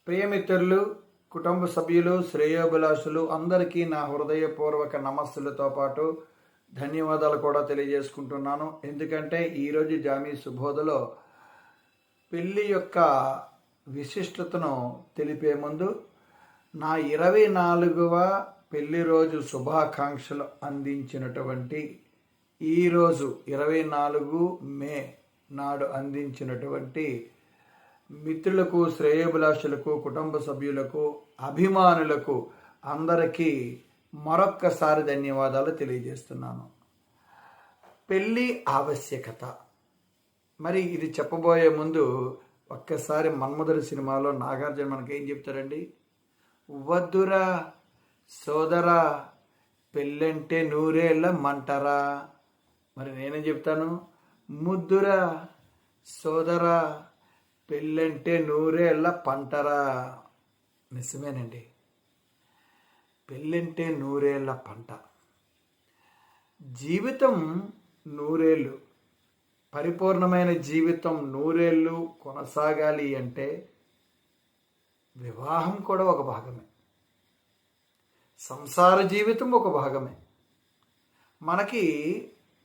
ప్రియమిత్రులు, కుటుంబ సభ్యులు, శ్రేయోభిలాషులు అందరికీ నా హృదయపూర్వక నమస్సులతో పాటు ధన్యవాదాలు కూడా తెలియజేసుకుంటున్నాను. ఎందుకంటే ఈరోజు జామీ సుబోధలో పెళ్ళి యొక్క విశిష్టతను తెలిపే ముందు నా 24వ పెళ్లి రోజు శుభాకాంక్షలు అందించినటువంటి ఈరోజు 24 మే నాడు అందించినటువంటి మిత్రులకు, శ్రేయోభిలాషులకు, కుటుంబ సభ్యులకు, అభిమానులకు అందరికీ మరొక్కసారి ధన్యవాదాలు తెలియజేస్తున్నాను. పెళ్ళి ఆవశ్యకత. మరి ఇది చెప్పబోయే ముందు ఒక్కసారి మన్మధుడు సినిమాలో నాగార్జున మనకి ఏం చెప్తారండి? వద్దురా సోదరా పెళ్ళంటే నూరేళ్ళ మంటరా. మరి నేనేం చెప్తాను? ముద్దురా సోదరా పెళ్ళంటే నూరేళ్ళ పంటరా. నిజమేనండి, పెళ్ళంటే నూరేళ్ళ పంట. జీవితం నూరేళ్ళు, పరిపూర్ణమైన జీవితం నూరేళ్ళు కొనసాగాలి అంటే వివాహం కూడా ఒక భాగమే, సంసార జీవితం ఒక భాగమే. మనకి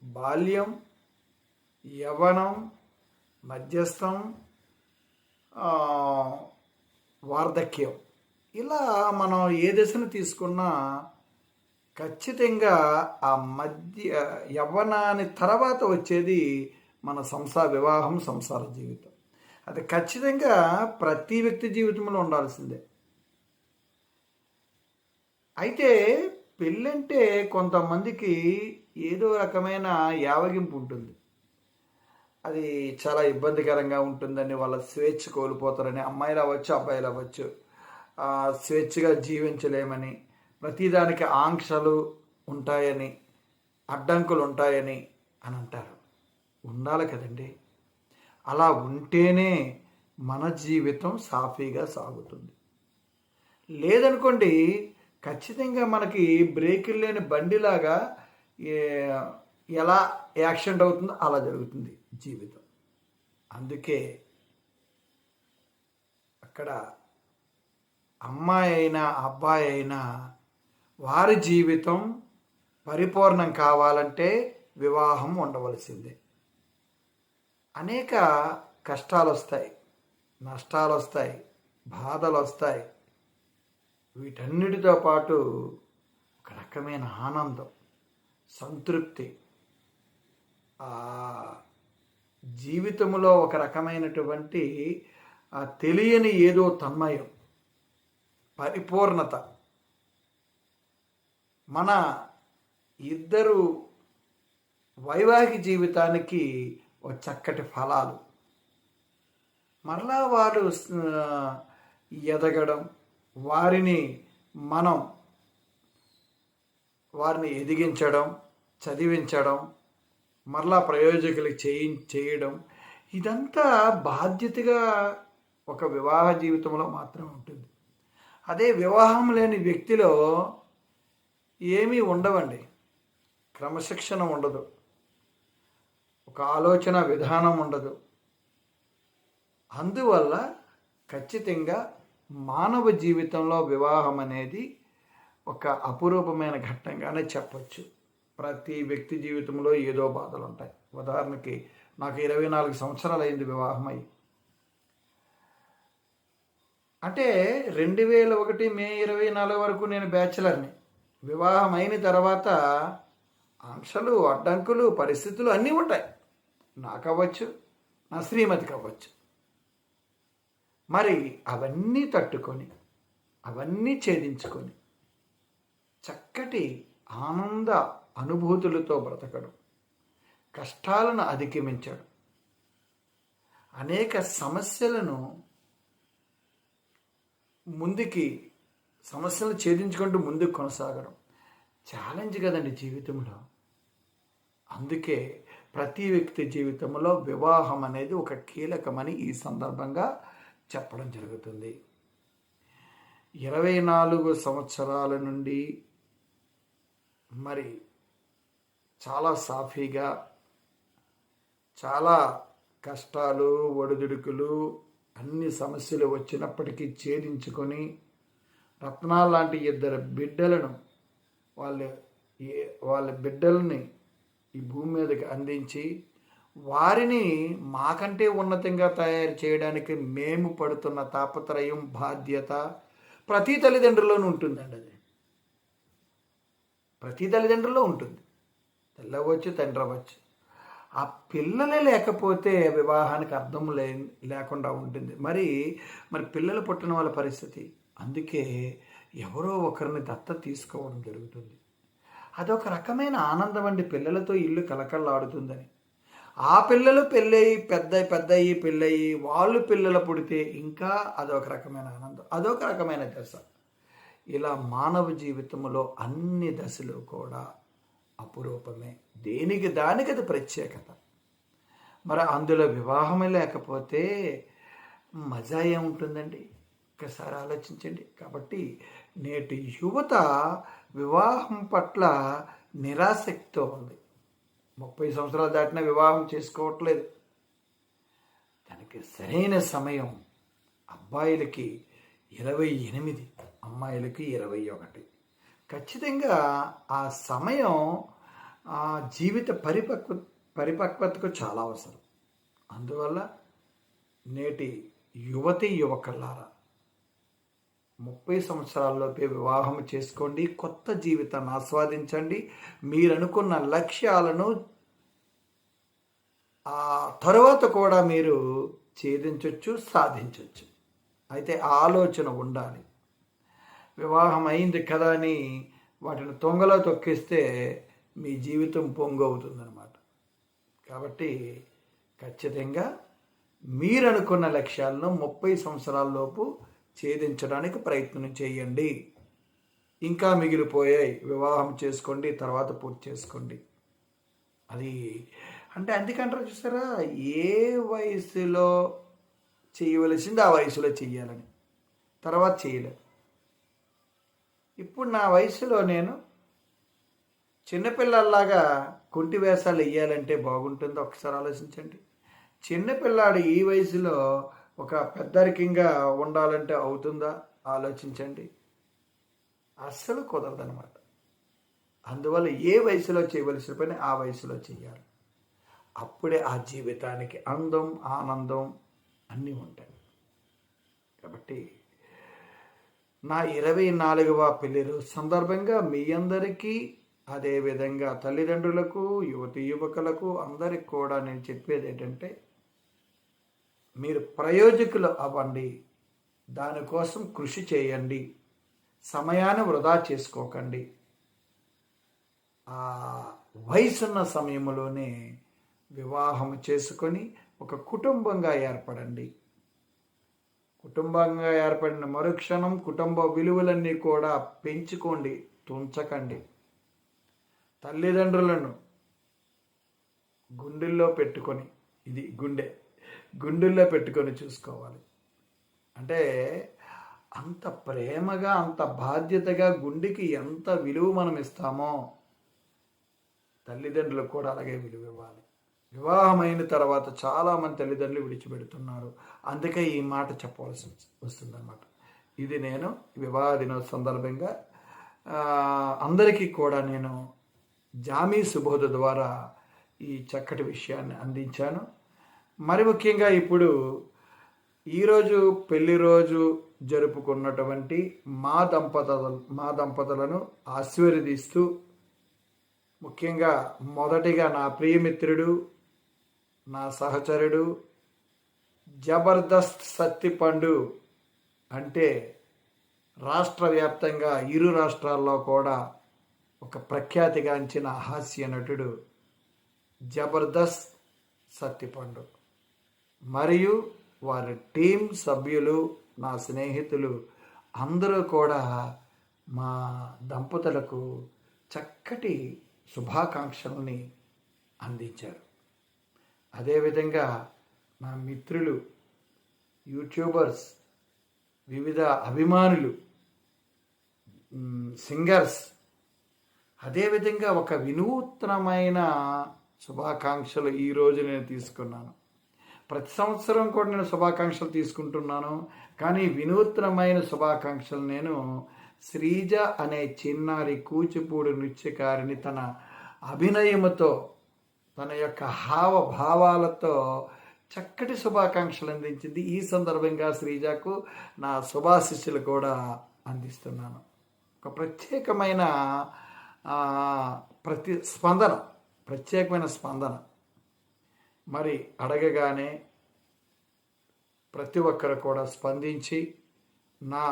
బాల్యం, యవ్వనం, మధ్యస్థం, వార్ధక్యం, ఇలా మనం ఏ దశను తీసుకున్నా ఖచ్చితంగా ఆ మధ్య యవ్వనాన్ని తర్వాత వచ్చేది మన వివాహం, సంసార జీవితం. అది ఖచ్చితంగా ప్రతి వ్యక్తి జీవితంలో ఉండాల్సిందే. అయితే పెళ్ళంటే కొంతమందికి ఏదో రకమైన యావగింపు ఉంటుంది. అది చాలా ఇబ్బందికరంగా ఉంటుందని, వాళ్ళ స్వేచ్ఛ కోల్పోతారని, అమ్మాయిలు అవ్వచ్చు, అబ్బాయిలు అవ్వచ్చు, స్వేచ్ఛగా జీవించలేమని, ప్రతిదానికి ఆంక్షలు ఉంటాయని, అడ్డంకులు ఉంటాయని అని అంటారు. ఉండాలి కదండి. అలా ఉంటేనే మన జీవితం సాఫీగా సాగుతుంది. లేదనుకోండి, ఖచ్చితంగా మనకి బ్రేకులు లేని బండిలాగా ఎలా యాక్సిడెంట్ అవుతుందో అలా జరుగుతుంది జీవితం. అందుకే అక్కడ అమ్మాయి అయినా అబ్బాయి అయినా వారి జీవితం పరిపూర్ణం కావాలంటే వివాహం ఉండవలసిందే. అనేక కష్టాలు వస్తాయి, నష్టాలు వస్తాయి, బాధలు వస్తాయి. వీటన్నిటితో పాటు ఒక రకమైన ఆనందం, సంతృప్తి, జీవితంలో ఒక రకమైనటువంటి తెలియని ఏదో తన్మయం, పరిపూర్ణత, మన ఇద్దరు వైవాహిక జీవితానికి ఒక చక్కటి ఫలాలు. మరలా వారు ఎదగడం, వారిని ఎదిగించడం, చదివించడం, మరలా ప్రయోజకులకు చేయడం, ఇదంతా బాధ్యతగా ఒక వివాహ జీవితంలో మాత్రమే ఉంటుంది. అదే వివాహం లేని వ్యక్తిలో ఏమీ ఉండవండి. క్రమశిక్షణ ఉండదు, ఒక ఆలోచన విధానం ఉండదు. అందువల్ల ఖచ్చితంగా మానవ జీవితంలో వివాహం అనేది ఒక అపురూపమైన ఘట్టంగానే చెప్పచ్చు. ప్రతి వ్యక్తి జీవితంలో ఏదో బాధలు ఉంటాయి. ఉదాహరణకి నాకు 24 సంవత్సరాలు అయింది వివాహం అయ్యి. అంటే 2001 మే 24 వరకు నేను బ్యాచిలర్ని. వివాహం అయిన తర్వాత ఆంక్షలు, అడ్డంకులు, పరిస్థితులు అన్నీ ఉంటాయి. నాకు అవ్వచ్చు, నా శ్రీమతికి అవ్వచ్చు. మరి అవన్నీ తట్టుకొని, అవన్నీ ఛేదించుకొని చక్కటి ఆనంద అనుభూతులతో బ్రతకడం, కష్టాలను అధిగమించడం, అనేక సమస్యలను సమస్యలను ఛేదించుకుంటూ ముందుకు కొనసాగడం ఛాలెంజ్ కదండి జీవితంలో. అందుకే ప్రతి వ్యక్తి జీవితంలో వివాహం అనేది ఒక కీలకమని ఈ సందర్భంగా చెప్పడం జరుగుతుంది. 24 సంవత్సరాల నుండి మరి చాలా సాఫీగా, చాలా కష్టాలు, ఒడిదుడుకులు, అన్ని సమస్యలు వచ్చినప్పటికీ ఛేదించుకొని రత్నాలు లాంటి ఇద్దరు బిడ్డలను వాళ్ళ వాళ్ళ బిడ్డల్ని ఈ భూమి మీదకి అందించి వారిని మాకంటే ఉన్నతంగా తయారు చేయడానికి మేము పడుతున్న తాపత్రయం బాధ్యత ప్రతి తల్లిదండ్రుల్లోనూ ఉంటుందండి. అది ప్రతి తల్లిదండ్రుల్లో ఉంటుంది. తల్లి అవ్వచ్చు, తండ్రి అవ్వచ్చు. ఆ పిల్లలే లేకపోతే వివాహానికి అర్థం లేకుండా ఉంటుంది. మరి పిల్లలు పుట్టిన వాళ్ళ పరిస్థితి. అందుకే ఎవరో ఒకరిని దత్తత తీసుకోవడం జరుగుతుంది. అదొక రకమైన ఆనందం అండి. పిల్లలతో ఇల్లు కలకల్లాడుతుందని. ఆ పిల్లలు పెళ్ళయి పెద్దయ్యి పెళ్ళయి వాళ్ళు పిల్లలు పుడితే ఇంకా అదొక రకమైన ఆనందం, అదొక రకమైన దశ. ఇలా మానవ జీవితంలో అన్ని దశలు కూడా అపురూపమే. దేనికి దానికి అది ప్రత్యేకత. మరి అందులో వివాహమే లేకపోతే మజా ఏముంటుందండి? ఒక్కసారి ఆలోచించండి. కాబట్టి నేటి యువత వివాహం పట్ల నిరాసక్తితో ఉంది. 30 సంవత్సరాలు దాటినా వివాహం చేసుకోవట్లేదు. దానికి సరైన సమయం అబ్బాయిలకి 28, అమ్మాయిలకి 21. ఖచ్చితంగా ఆ సమయం ఆ జీవిత పరిపక్వతకు చాలా అవసరం. అందువల్ల నేటి యువతి యువకులారా 30 సంవత్సరాల్లోపే వివాహం చేసుకోండి. కొత్త జీవితాన్ని ఆస్వాదించండి. మీరు అనుకున్న లక్ష్యాలను ఆ తరువాత కూడా మీరు ఛేదించవచ్చు, సాధించవచ్చు. అయితే ఆలోచన ఉండాలి. వివాహం అయింది కదా అని వాటిని తొంగలో తొక్కిస్తే మీ జీవితం పొంగవుతుందన్నమాట. కాబట్టి ఖచ్చితంగా మీరు అనుకున్న లక్ష్యాలను 30 సంవత్సరాలలోపు ఛేదించడానికి ప్రయత్నం చేయండి. ఇంకా మిగిలిపోయాయి, వివాహం చేసుకోండి, తర్వాత పూర్తి చేసుకోండి. అది అంటే అందుకంటారు చూసారా, ఏ వయసులో చేయవలసింది ఆ వయసులో చెయ్యాలని, తర్వాత చేయలేదు. ఇప్పుడు నా వయసులో నేను చిన్నపిల్లల్లాగా కుంటి వేషాలు వేయాలంటే బాగుంటుందో ఒకసారి ఆలోచించండి. చిన్నపిల్లాడు ఈ వయసులో ఒక పెద్దరికంగా ఉండాలంటే అవుతుందా ఆలోచించండి. అస్సలు కుదరదనమాట. అందువల్ల ఏ వయసులో చేయవలసిన పని ఆ వయసులో చేయాలి. అప్పుడే ఆ జీవితానికి అందం, ఆనందం అన్నీ ఉంటాయి. కాబట్టి నా 24వ పెళ్లి రోజు సందర్భంగా మీ అందరికీ, అదేవిధంగా తల్లిదండ్రులకు, యువతి యువకులకు అందరికి కూడా నేను చెప్పేది ఏంటంటే, మీరు ప్రయోజకులు అవ్వండి. దానికోసం కృషి చేయండి. సమయాన్ని వృధా చేసుకోకండి. ఆ వయసున్న సమయంలోనే వివాహం చేసుకొని ఒక కుటుంబంగా ఏర్పడండి. కుటుంబంగా ఏర్పడిన మరుక్షణం కుటుంబ విలువలన్నీ కూడా పెంచుకోండి, తుంచకండి. తల్లిదండ్రులను గుండెల్లో పెట్టుకొని, ఇది గుండెల్లో పెట్టుకొని చూసుకోవాలి. అంటే అంత ప్రేమగా, అంత బాధ్యతగా గుండెకి ఎంత విలువ మనం ఇస్తామో తల్లిదండ్రులకు కూడా అలాగే విలువ ఇవ్వాలి. వివాహమైన తర్వాత చాలామంది తల్లిదండ్రులు విడిచిపెడుతున్నారు. అందుకే ఈ మాట చెప్పవలసి వస్తుందన్నమాట. ఇది నేను వివాహ దినోత్సవ సందర్భంగా అందరికీ కూడా నేను జామీ సుబోధ ద్వారా ఈ చక్కటి విషయాన్ని అందించాను. మరి ముఖ్యంగా ఇప్పుడు ఈరోజు పెళ్లి రోజు జరుపుకున్నటువంటి మా దంపతులను ఆశీర్వదిస్తూ, ముఖ్యంగా మొదటిగా నా ప్రియమిత్రుడు, నా సహచరుడు, జబర్దస్త్ సత్తిపండు అంటే రాష్ట్ర వ్యాప్తంగా ఇరు రాష్ట్రాల్లో కూడా ఒక ప్రఖ్యాతిగాంచిన హాస్య నటుడు జబర్దస్త్ సత్తిపండు మరియు వారి టీం సభ్యులు, నా స్నేహితులు అందరూ కూడా మా దంపతులకు చక్కటి శుభాకాంక్షల్ని అందించారు. అదేవిధంగా నా మిత్రులు, యూట్యూబర్స్, వివిధ అభిమానులు, సింగర్స్, అదేవిధంగా ఒక వినూత్నమైన శుభాకాంక్షలు ఈరోజు నేను తీసుకున్నాను. ప్రతి సంవత్సరం కూడా నేను శుభాకాంక్షలు తీసుకుంటున్నాను. కానీ వినూత్నమైన శుభాకాంక్షలు నేను శ్రీజ అనే చిన్నారి కూచిపూడి నృత్యకారిని తన అభినయముతో, తన యొక్క హావభావాలతో చక్కటి శుభాకాంక్షలు అందించింది. ఈ సందర్భంగా శ్రీజకు నా శుభాశిస్సులు కూడా అందిస్తున్నాను. ఒక ప్రత్యేకమైన ప్రత్యేకమైన స్పందన. మరి అడగగానే ప్రతి ఒక్కరు కూడా స్పందించి నా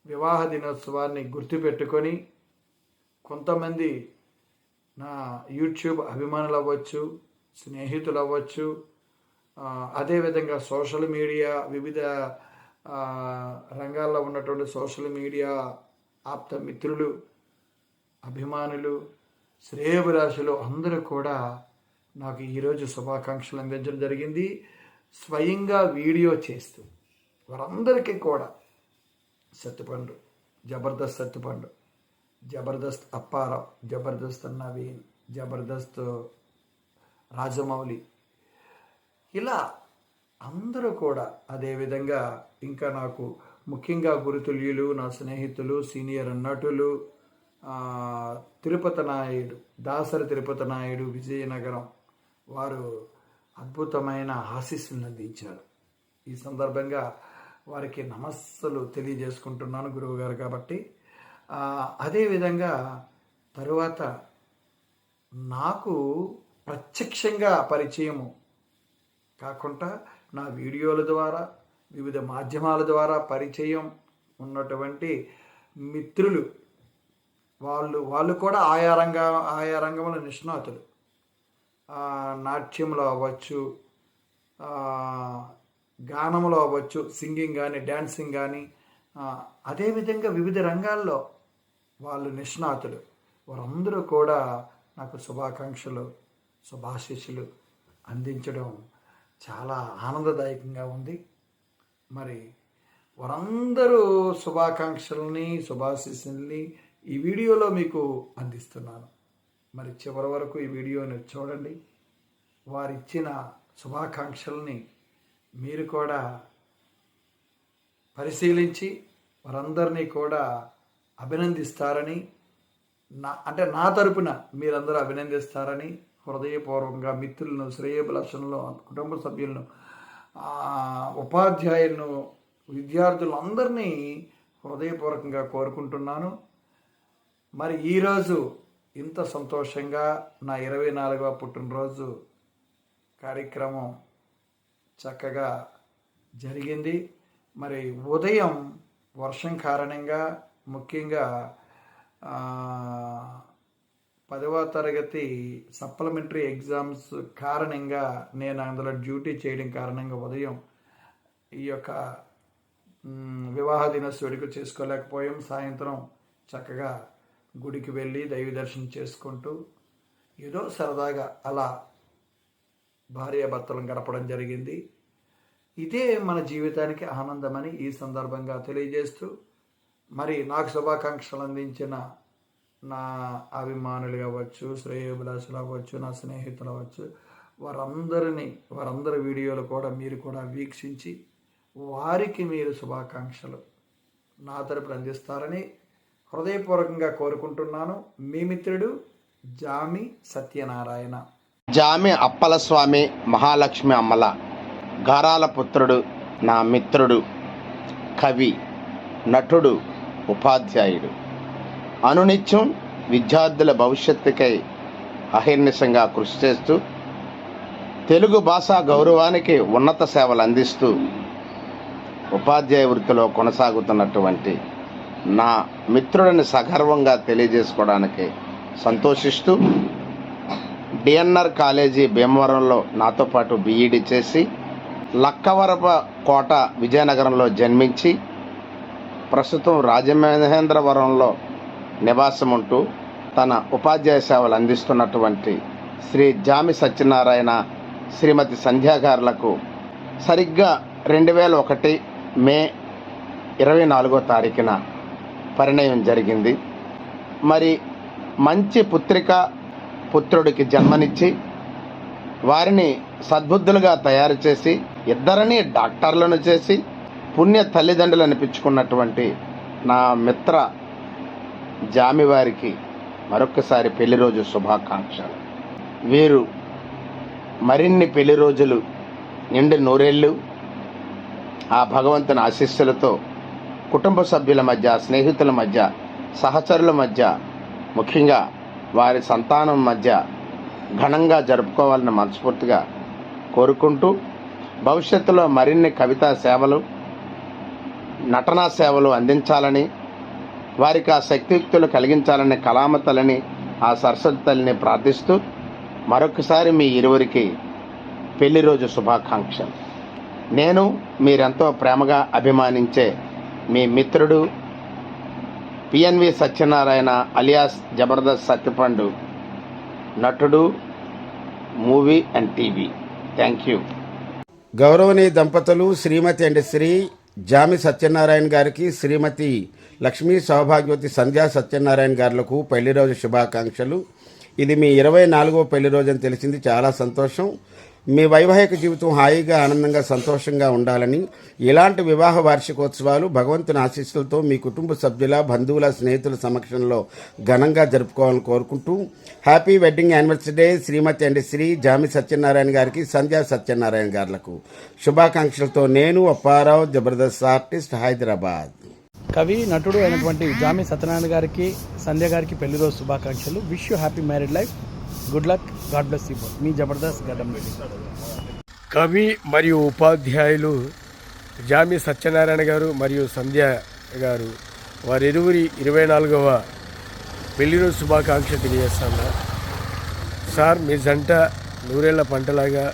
వివాహ దినోత్సవాన్ని గుర్తుపెట్టుకొని, కొంతమంది నా యూట్యూబ్ అభిమానులు అవ్వచ్చు, స్నేహితులు అవ్వచ్చు, అదేవిధంగా సోషల్ మీడియా వివిధ రంగాల్లో ఉన్నటువంటి సోషల్ మీడియా ఆప్త మిత్రులు, అభిమానులు, శ్రేయోభిలాషులు అందరూ కూడా నాకు ఈరోజు శుభాకాంక్షలు అందించడం జరిగింది. స్వయంగా వీడియో చేస్తూ వారందరికీ కూడా సత్తుపండు, జబర్దస్త్ సత్తుపండు, జబర్దస్త్ అప్పారావు, జబర్దస్త్ నవీన్, జబర్దస్త్ రాజమౌళి, ఇలా అందరూ కూడా, అదేవిధంగా ఇంకా నాకు ముఖ్యంగా గురుతుల్యులు, నా స్నేహితులు, సీనియర్ నటులు, తిరుపతి నాయుడు, దాసరి తిరుపతి నాయుడు, విజయనగరం, వారు అద్భుతమైన ఆశీస్సులను అందించారు. ఈ సందర్భంగా వారికి నమస్సులు తెలియజేసుకుంటున్నాను, గురువుగారు కాబట్టి. అదేవిధంగా తరువాత నాకు ప్రత్యక్షంగా పరిచయము కాకుండా నా వీడియోల ద్వారా, వివిధ మాధ్యమాల ద్వారా పరిచయం ఉన్నటువంటి మిత్రులు, వాళ్ళు కూడా ఆయా రంగంలో నిష్ణాతులు. నాట్యంలో అవ్వచ్చు, గానంలో అవ్వచ్చు, సింగింగ్ కానీ, డ్యాన్సింగ్ కానీ, అదేవిధంగా వివిధ రంగాల్లో వాళ్ళు నిష్ణాతులు. వారందరూ కూడా నాకు శుభాకాంక్షలు, శుభాశీస్సులు అందించడం చాలా ఆనందదాయకంగా ఉంది. మరి వారందరూ శుభాకాంక్షల్ని, శుభాశీస్సుల్ని ఈ వీడియోలో మీకు అందిస్తున్నాను. మరి చివరి వరకు ఈ వీడియోని చూడండి. వారిచ్చిన శుభాకాంక్షల్ని మీరు కూడా పరిశీలించి వారందరినీ కూడా అభినందిస్తారని, నా తరపున మీరందరూ అభినందిస్తారని హృదయపూర్వకంగా మిత్రులను, శ్రేయోభిలాషులను, కుటుంబ సభ్యులను, ఉపాధ్యాయులను, విద్యార్థులందరినీ హృదయపూర్వకంగా కోరుకుంటున్నాను. మరి ఈరోజు ఇంత సంతోషంగా నా 24వ పుట్టినరోజు కార్యక్రమం చక్కగా జరిగింది. మరి ఉదయం వర్షం కారణంగా, ముఖ్యంగా 10వ తరగతి సప్లిమెంటరీ ఎగ్జామ్స్ కారణంగా నేను అందులో డ్యూటీ చేయడం కారణంగా ఉదయం ఈ యొక్క వివాహ దినోత్సవ వేడుక చేసుకోలేకపోయాం. సాయంత్రం చక్కగా గుడికి వెళ్ళి దైవ దర్శనం చేసుకుంటూ ఏదో సరదాగా అలా భార్యాభర్తలను గడపడం జరిగింది. ఇదే మన జీవితానికి ఆనందమని ఈ సందర్భంగా తెలియజేస్తూ, మరి నాకు శుభాకాంక్షలు అందించిన నా అభిమానులు అవ్వచ్చు, శ్రేయోభిలాషులు అవ్వచ్చు, నా స్నేహితులు అవ్వచ్చు, వారందరి వీడియోలు కూడా మీరు కూడా వీక్షించి వారికి మీరు శుభాకాంక్షలు నా తరపున అందిస్తారని హృదయపూర్వకంగా కోరుకుంటున్నాను. మీ మిత్రుడు జామి సత్యనారాయణ. జామి అప్పలస్వామి మహాలక్ష్మి అమ్మల గారాల పుత్రుడు, నా మిత్రుడు, కవి, నటుడు, ఉపాధ్యాయుడు. అనునిత్యం విద్యార్థుల భవిష్యత్తుకై అహిర్నిశంగా కృషి చేస్తూ తెలుగు భాషా గౌరవానికి ఉన్నత సేవలు అందిస్తూ ఉపాధ్యాయ వృత్తిలో కొనసాగుతున్నటువంటి నా మిత్రుడిని సగర్వంగా తెలియజేసుకోవడానికి సంతోషిస్తూ, డిఎన్ఆర్ కాలేజీ భీమవరంలో నాతో పాటు బీఈడీ చేసి, లక్కవరప కోట విజయనగరంలో జన్మించి ప్రస్తుతం రాజమహేంద్రవరంలో నివాసం ఉంటూ తన ఉపాధ్యాయ సేవలు అందిస్తున్నటువంటి శ్రీ జామి సత్యనారాయణ, శ్రీమతి సంధ్యాగారులకు సరిగ్గా 2001 మే 24వ తారీఖున పరిణయం జరిగింది. మరి మంచి పుత్రిక పుత్రుడికి జన్మనిచ్చి వారిని సద్బుద్ధులుగా తయారు చేసి ఇద్దరిని డాక్టర్లను చేసి పుణ్య తల్లిదండ్రులు అనిపించుకున్నటువంటి నా మిత్ర జామి వారికి మరొక్కసారి పెళ్లి రోజు శుభాకాంక్షలు. వీరు మరిన్ని పెళ్లి రోజులు నిండు నూరేళ్ళు ఆ భగవంతుని ఆశీస్సులతో కుటుంబ సభ్యుల మధ్య, స్నేహితుల మధ్య, సహచరుల మధ్య, ముఖ్యంగా వారి సంతానం మధ్య ఘనంగా జరుపుకోవాలని మనస్ఫూర్తిగా కోరుకుంటూ భవిష్యత్తులో మరిన్ని కవితా సేవలు, నటనా సేవలు అందించాలని, వారికి ఆ శక్తియుక్తులు కలిగించాలని కళామతలని ఆ సరస్వతి తల్లిని ప్రార్థిస్తూ మరొకసారి మీ ఇరువురికి పెళ్లి రోజు శుభాకాంక్షలు. నేను మీరెంతో ప్రేమగా అభిమానించే మీ మిత్రుడు పిఎన్వి సత్యనారాయణ అలియాస్ జబర్దస్త్ సత్యపండు, నటుడు, movie and TV. Thank you. గౌరవనీయ దంపతులు శ్రీమతి అండ్ శ్రీ జామి సత్యనారాయణ గారికి, శ్రీమతి లక్ష్మీ సౌభాగ్యవతి సంధ్యా సత్యనారాయణ గారులకు పెళ్లి రోజు శుభాకాంక్షలు. ఇది మీ 24వ పెళ్లి రోజు అని తెలిసింది, చాలా సంతోషం. మీ వైవాహిక జీవితం హాయిగా, ఆనందంగా, సంతోషంగా ఉండాలని, ఇలాంటి వివాహ వార్షికోత్సవాలు భగవంతుని ఆశీస్సులతో మీ కుటుంబ సభ్యుల, బంధువుల, స్నేహితుల సమక్షంలో ఘనంగా జరుపుకోవాలని కోరుకుంటూ happy wedding anniversary Shrimati and Shri Jami Satyanarayana గారికి, సంధ్యా సత్యనారాయణ గారులకు శుభాకాంక్షలతో నేను అప్పారావు, జబర్దస్త్ ఆర్టిస్ట్, హైదరాబాద్. కవి, నటుడు అయినటువంటి జామి సత్యనారాయణ గారికి, సంధ్య గారికి పెళ్లి రోజు శుభాకాంక్షలు. Wish you happy married life. Good luck. God bless you both. మీ జబర్దస్త్ గడ్డం రెడ్డి. కవి మరియు ఉపాధ్యాయులు జామి సత్యనారాయణ గారు మరియు సంధ్య గారు వారిరువురి 24వ పెళ్లి రోజు శుభాకాంక్షలు తెలియజేస్తాను. సార్, మీ జంట నూరేళ్ల పంటలాగా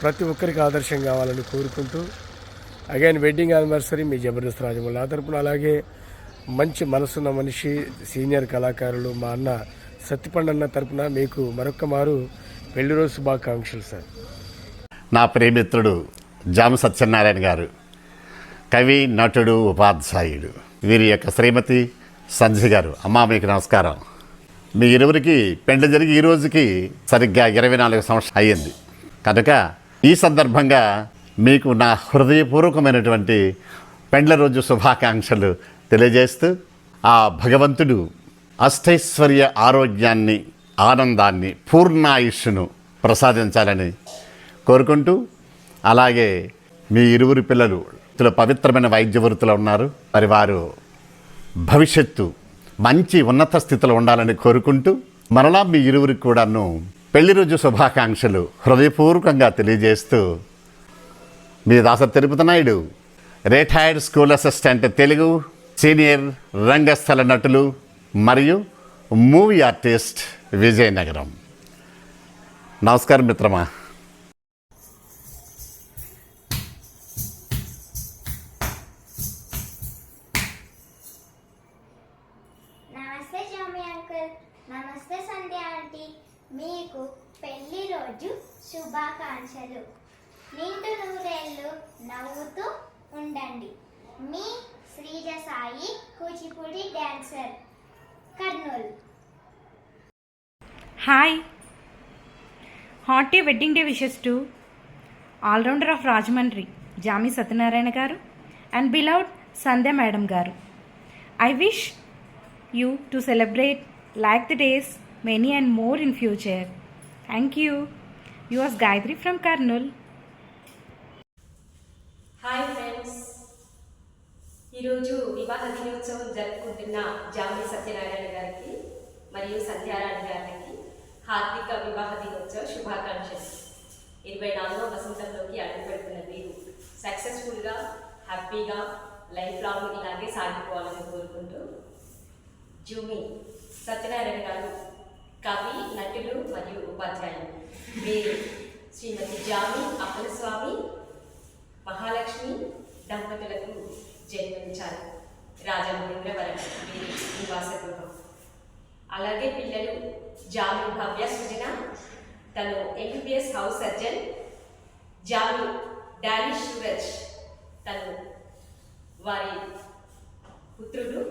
ప్రతి ఒక్కరికి ఆదర్శం కావాలని కోరుకుంటూ అగైన్ వెడ్డింగ్ యానివర్సరీ మీ జబర్దస్త్ రాజమౌళి. ఆ తరపున అలాగే మంచి మనసున్న మనిషి, సీనియర్ కళాకారులు మా అన్న సత్యపండు అన్న తరపున మీకు మరొక్క మారు పెళ్లి రోజు శుభాకాంక్షలు సార్. నా ప్రియమిత్రుడు జామి సత్యనారాయణ గారు, కవి, నటుడు, ఉపాధ్యాయుడు, వీరి యొక్క శ్రీమతి సంధ్య గారు, అమ్మా మీకు నమస్కారం. మీ ఇరువురికి పెళ్లి జరిగి ఈ రోజుకి సరిగ్గా 24 సంవత్సరాలు అయ్యింది కనుక ఈ సందర్భంగా మీకు నా హృదయపూర్వకమైనటువంటి పెండ్ల రోజు శుభాకాంక్షలు తెలియజేస్తూ ఆ భగవంతుడు అష్టైశ్వర్య ఆరోగ్యాన్ని, ఆనందాన్ని, పూర్ణాయుష్ను ప్రసాదించాలని కోరుకుంటూ, అలాగే మీ ఇరువురు పిల్లలు పవిత్రమైన వైద్య వృత్తిలో ఉన్నారు, మరి వారు భవిష్యత్తు మంచి ఉన్నత స్థితిలో ఉండాలని కోరుకుంటూ మరలా మీ ఇరువురికి కూడాను పెళ్లి రోజు శుభాకాంక్షలు హృదయపూర్వకంగా తెలియజేస్తూ మీ Dasari Tirupati Naidu, retired school assistant, Telugu senior రంగస్థల నటులు మరియు మూవీ ఆర్టిస్ట్, విజయనగరం. నమస్కారం మిత్రమా. నమస్తే జామి అంకుల్, నమస్తే సంధ్య ఆంటీ. మీకు పెళ్లి రోజు శుభాకాంక్షలు. నిండు నూరేళ్ళు నవ్వుతూ ఉండండి. మీ Sreeja Sai, Kuchipudi dancer, Kurnool. Hi, hearty wedding day wishes to allrounder of Rajahmundry Jami Satyanarayana గారు అండ్ బిలౌడ్ సంధ్య మేడం గారు. I wish you to celebrate like the days many and more in future. Thank you. Yours Gayatri from Karnool. Hi friends, ఈరోజు వివాహ దినోత్సవం జరుపుకుంటున్న జామి సత్యనారాయణ గారికి మరియు సంధ్యారాణి గారికి హార్దిక వివాహ దినోత్సవ శుభాకాంక్షలు. 24వ వసంతంలోకి అడుగుపెడుతున్న మీరు సక్సెస్ఫుల్గా, హ్యాపీగా లైఫ్ లాంగ్ ఇలాగే సాగిపోవాలని కోరుకుంటూ, జూమి సత్యనారాయణ గారు కవి, నటులు మరియు ఉపాధ్యాయులు. వీరు శ్రీమతి జామి అప్పలస్వామి మహాలక్ష్మి దంపతులకు జన్మించారు. రాజమహేంద్రవరం వీరి నివాస గృహం. అలాగే పిల్లలు జామి భవ్య సృజన, తను ఎంబీబీఎస్ హౌస్ సర్జన్. జామి డానిష్ సూరజ్, తను వారి పుత్రుడు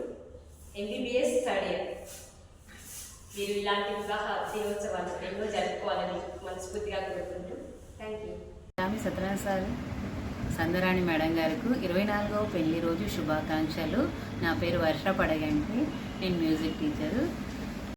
ఎంబీబీఎస్ థర్డ్ ఇయర్. మీరు ఇలాంటి వివాహ దినోత్సవాలు ఎన్నో జరుపుకోవాలని మనస్ఫూర్తిగా కోరుకుంటూ thank you. Jami Satyanarayana sir Sandhyarani madam గారికి 24వ పెళ్లి రోజు శుభాకాంక్షలు. నా పేరు వర్ష పడగంటి, నేను మ్యూజిక్ టీచరు.